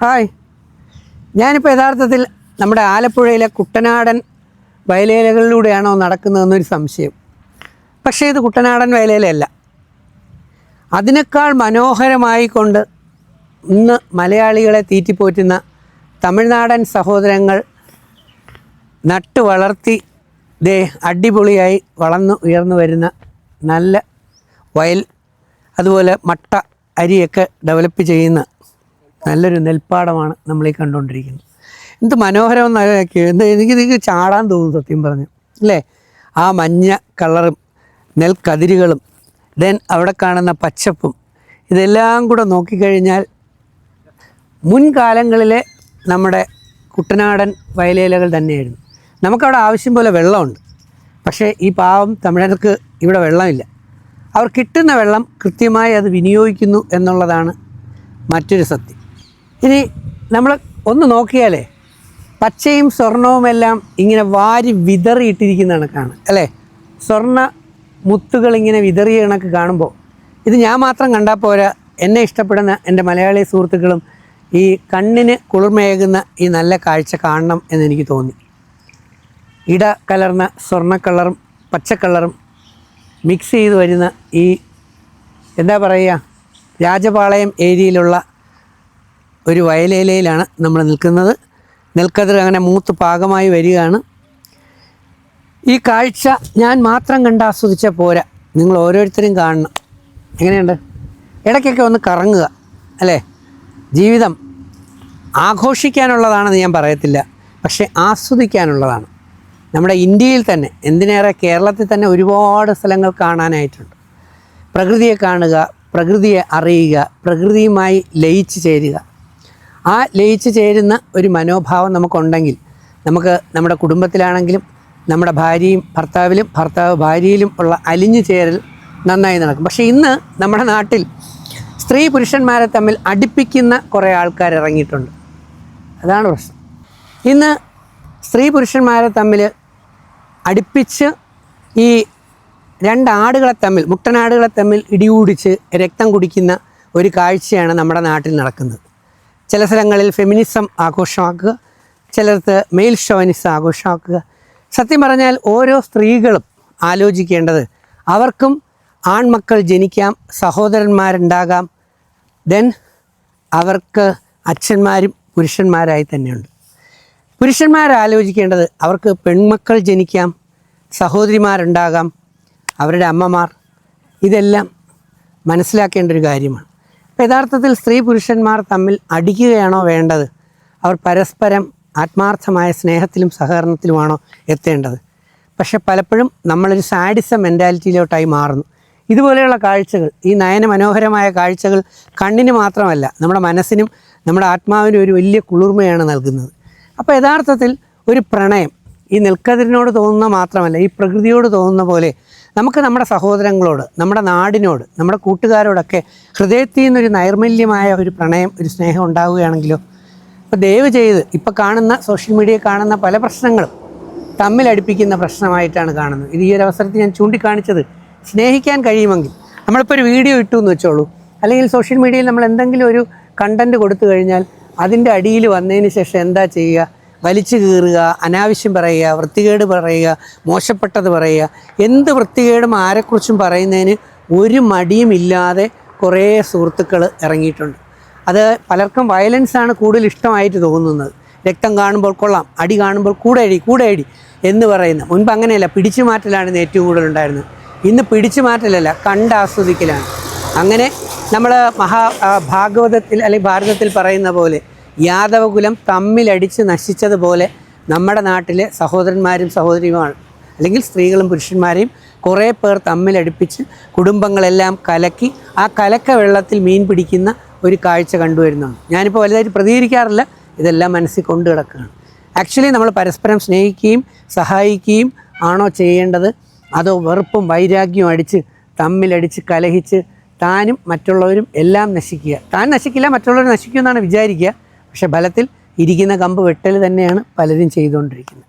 Hi, ഞാനിപ്പോൾ യഥാർത്ഥത്തിൽ നമ്മുടെ ആലപ്പുഴയിലെ കുട്ടനാടൻ വയലേലകളിലൂടെയാണോ നടക്കുന്നതെന്നൊരു സംശയം. പക്ഷേ ഇത് കുട്ടനാടൻ വയലേലയല്ല. അതിനേക്കാൾ മനോഹരമായി കൊണ്ട് ഇന്ന് മലയാളികളെ തീറ്റിപ്പോറ്റുന്ന തമിഴ്നാടൻ സഹോദരങ്ങൾ നട്ടു വളർത്തി അടിപൊളിയായി വളർന്നു ഉയർന്നു വരുന്ന നല്ല വയൽ, അതുപോലെ മട്ട അരിയൊക്കെ ഡെവലപ്പ് ചെയ്യുന്ന നല്ലൊരു നെൽപ്പാടമാണ് നമ്മളീ കണ്ടുകൊണ്ടിരിക്കുന്നത്. എന്ത് മനോഹരമെന്നൊക്കെ എനിക്ക് ചാടാൻ തോന്നും സത്യം പറഞ്ഞു, അല്ലേ? ആ മഞ്ഞ കളറും നെൽക്കതിരുകളും അവിടെ കാണുന്ന പച്ചപ്പും ഇതെല്ലാം കൂടെ നോക്കിക്കഴിഞ്ഞാൽ മുൻകാലങ്ങളിലെ നമ്മുടെ കുട്ടനാടൻ വയലേലകൾ തന്നെയായിരുന്നു. നമുക്കവിടെ ആവശ്യം പോലെ വെള്ളമുണ്ട്. പക്ഷേ ഈ പാവം തമിഴർക്ക് ഇവിടെ വെള്ളമില്ല. അവർ കിട്ടുന്ന വെള്ളം കൃത്യമായി അത് വിനിയോഗിക്കുന്നു എന്നുള്ളതാണ് മറ്റൊരു സത്യം. ഇനി നമ്മൾ ഒന്ന് നോക്കിയാലേ പച്ചയും സ്വർണവുമെല്ലാം ഇങ്ങനെ വാരി വിതറിയിട്ടിരിക്കുന്ന കണക്കാണ്, അല്ലേ? സ്വർണ്ണ മുത്തുകൾ ഇങ്ങനെ വിതറിയ കണക്ക് കാണുമ്പോൾ ഇത് ഞാൻ മാത്രം കണ്ടാൽ പോരാ, എന്നെ ഇഷ്ടപ്പെടുന്ന എൻ്റെ മലയാളി സുഹൃത്തുക്കളും ഈ കണ്ണിന് കുളിർമയേകുന്ന ഈ നല്ല കാഴ്ച കാണണം എന്നെനിക്ക് തോന്നി. ഇട കലർന്ന സ്വർണ്ണ കളറും പച്ചക്കളറും മിക്സ് ചെയ്ത് വരുന്ന ഈ എന്താ പറയുക, രാജപാളയം ഏരിയയിലുള്ള ഒരു വയലേലയിലാണ് നമ്മൾ നിൽക്കുന്നത്. നെൽക്കതിർ അങ്ങനെ മൂത്ത് പാകമായി വരികയാണ്. ഈ കാഴ്ച ഞാൻ മാത്രം കണ്ട് ആസ്വദിച്ചാൽ പോരാ, നിങ്ങൾ ഓരോരുത്തരും കാണണം. എങ്ങനെയുണ്ട്? ഇടയ്ക്കൊക്കെ ഒന്ന് കറങ്ങുക, അല്ലേ? ജീവിതം ആഘോഷിക്കാനുള്ളതാണെന്ന് ഞാൻ പറയത്തില്ല, പക്ഷേ ആസ്വദിക്കാനുള്ളതാണ്. നമ്മുടെ ഇന്ത്യയിൽ തന്നെ, എന്തിനേറെ കേരളത്തിൽ തന്നെ ഒരുപാട് സ്ഥലങ്ങൾ കാണാനായിട്ടുണ്ട്. പ്രകൃതിയെ കാണുക, പ്രകൃതിയെ അറിയുക, പ്രകൃതിയുമായി ലയിച്ച് ചേരുക. ആ ലയിച്ച് ചേരുന്ന ഒരു മനോഭാവം നമുക്കുണ്ടെങ്കിൽ നമുക്ക് നമ്മുടെ കുടുംബത്തിലാണെങ്കിലും നമ്മുടെ ഭാര്യയും ഭർത്താവിലും ഭർത്താവ് ഭാര്യയിലും ഉള്ള അലിഞ്ഞു ചേരൽ നന്നായി നടക്കും. പക്ഷേ ഇന്ന് നമ്മുടെ നാട്ടിൽ സ്ത്രീ പുരുഷന്മാരെ തമ്മിൽ അടുപ്പിക്കുന്ന കുറേ ആൾക്കാർ ഇറങ്ങിയിട്ടുണ്ട്. അതാണ് പ്രശ്നം. ഇന്ന് സ്ത്രീ പുരുഷന്മാരെ തമ്മിൽ അടുപ്പിച്ച് ഈ രണ്ടാടുകളെ തമ്മിൽ, മുട്ടനാടുകളെ തമ്മിൽ ഇടികൂടിച്ച് രക്തം കുടിക്കുന്ന ഒരു കാഴ്ചയാണ് നമ്മുടെ നാട്ടിൽ നടക്കുന്നത്. ചില സ്ഥലങ്ങളിൽ ഫെമിനിസം ആഘോഷമാക്കുക, ചിലർക്ക് മെയിൽ ഷോവനിസം ആഘോഷമാക്കുക. സത്യം പറഞ്ഞാൽ ഓരോ സ്ത്രീകളും ആലോചിക്കേണ്ടത് അവർക്കും ആൺമക്കൾ ജനിക്കാം, സഹോദരന്മാരുണ്ടാകാം, അവർക്ക് അച്ഛന്മാരും പുരുഷന്മാരായി തന്നെയുണ്ട്. പുരുഷന്മാരാലോചിക്കേണ്ടത് അവർക്ക് പെൺമക്കൾ ജനിക്കാം, സഹോദരിമാരുണ്ടാകാം, അവരുടെ അമ്മമാർ. ഇതെല്ലാം മനസ്സിലാക്കേണ്ട ഒരു കാര്യമാണ്. അപ്പോൾ യഥാർത്ഥത്തിൽ സ്ത്രീ പുരുഷന്മാർ തമ്മിൽ അടിക്കുകയാണോ വേണ്ടത്? അവർ പരസ്പരം ആത്മാർത്ഥമായ സ്നേഹത്തിലും സഹകരണത്തിലുമാണോ എത്തേണ്ടത്? പക്ഷെ പലപ്പോഴും നമ്മളൊരു സാഡിസം മെൻറ്റാലിറ്റിയിലോട്ടായി മാറുന്നു. ഇതുപോലെയുള്ള കാഴ്ചകൾ, ഈ നയന മനോഹരമായ കാഴ്ചകൾ കണ്ണിന് മാത്രമല്ല, നമ്മുടെ മനസ്സിനും നമ്മുടെ ആത്മാവിനും ഒരു വലിയ കുളിർമയാണ് നൽകുന്നത്. അപ്പോൾ യഥാർത്ഥത്തിൽ ഒരു പ്രണയം ഈ നെൽക്കതിരിനോട് തോന്നുന്ന മാത്രമല്ല, ഈ പ്രകൃതിയോട് തോന്നുന്ന പോലെ നമുക്ക് നമ്മുടെ സഹോദരങ്ങളോട്, നമ്മുടെ നാടിനോട്, നമ്മുടെ കൂട്ടുകാരോടൊക്കെ ഹൃദയത്തിൽ നിന്നൊരു നൈർമല്യമായ ഒരു പ്രണയം, ഒരു സ്നേഹം ഉണ്ടാവുകയാണെങ്കിലോ. അപ്പോൾ ദയവ് ചെയ്ത് ഇപ്പോൾ കാണുന്ന സോഷ്യൽ മീഡിയയിൽ കാണുന്ന പല പ്രശ്നങ്ങളും തമ്മിലടുപ്പിക്കുന്ന പ്രശ്നമായിട്ടാണ് കാണുന്നത്. ഇത് ഈ ഒരു അവസരത്തിൽ ഞാൻ ചൂണ്ടിക്കാണിച്ചത്, സ്നേഹിക്കാൻ കഴിയുമെങ്കിൽ നമ്മളിപ്പോൾ ഒരു വീഡിയോ ഇട്ടു എന്ന് വെച്ചോളൂ, അല്ലെങ്കിൽ സോഷ്യൽ മീഡിയയിൽ നമ്മൾ എന്തെങ്കിലും ഒരു കണ്ടൻറ്റ് കൊടുത്തു കഴിഞ്ഞാൽ അതിൻ്റെ അടിയിൽ വന്നതിന് ശേഷം എന്താ ചെയ്യുക? വലിച്ചു കീറുക, അനാവശ്യം പറയുക, വൃത്തികേട് പറയുക, മോശപ്പെട്ടത് പറയുക. എന്ത് വൃത്തികേടും ആരെക്കുറിച്ചും പറയുന്നതിന് ഒരു മടിയുമില്ലാതെ കുറേ സുഹൃത്തുക്കൾ ഇറങ്ങിയിട്ടുണ്ട്. അത് പലർക്കും വയലൻസാണ് കൂടുതൽ ഇഷ്ടമായിട്ട് തോന്നുന്നത്. രക്തം കാണുമ്പോൾ കൊള്ളാം, അടി കാണുമ്പോൾ കൂടെ അടി എന്ന് പറയുന്ന. മുൻപ് അങ്ങനെയല്ല, പിടിച്ചു മാറ്റലാണ് ഏറ്റവും കൂടുതൽ ഉണ്ടായിരുന്നത്. ഇന്ന് പിടിച്ചു മാറ്റലല്ല, കണ്ടാസ്വദിക്കലാണ്. അങ്ങനെ നമ്മൾ ഭാഗവതത്തിൽ അല്ലെങ്കിൽ ഭാരതത്തിൽ പറയുന്ന പോലെ യാദവകുലം തമ്മിലടിച്ച് നശിച്ചതുപോലെ നമ്മുടെ നാട്ടിലെ സഹോദരന്മാരും സഹോദരിയുമാണ്, അല്ലെങ്കിൽ സ്ത്രീകളും പുരുഷന്മാരെയും കുറേ പേർ തമ്മിലടുപ്പിച്ച് കുടുംബങ്ങളെല്ലാം കലക്കി ആ കലക്ക വെള്ളത്തിൽ മീൻ പിടിക്കുന്ന ഒരു കാഴ്ച കണ്ടുവരുന്നുണ്ട്. ഞാനിപ്പോൾ വലുതായിട്ട് പ്രതികരിക്കാറില്ല, ഇതെല്ലാം മനസ്സിൽ കൊണ്ടു കിടക്കുകയാണ്. ആക്ച്വലി നമ്മൾ പരസ്പരം സ്നേഹിക്കുകയും സഹായിക്കുകയും ആണോ ചെയ്യേണ്ടത്, അതോ വെറുപ്പും വൈരാഗ്യവും അടിച്ച് തമ്മിലടിച്ച് കലഹിച്ച് താനും മറ്റുള്ളവരും എല്ലാം നശിക്കുക? താൻ നശിക്കില്ല, മറ്റുള്ളവർ നശിക്കുമെന്നാണ് വിചാരിക്കുക. പക്ഷെ ഫലത്തിൽ ഇരിക്കുന്ന കമ്പ് വെട്ടൽ തന്നെയാണ് പലരും ചെയ്തുകൊണ്ടിരിക്കുന്നത്.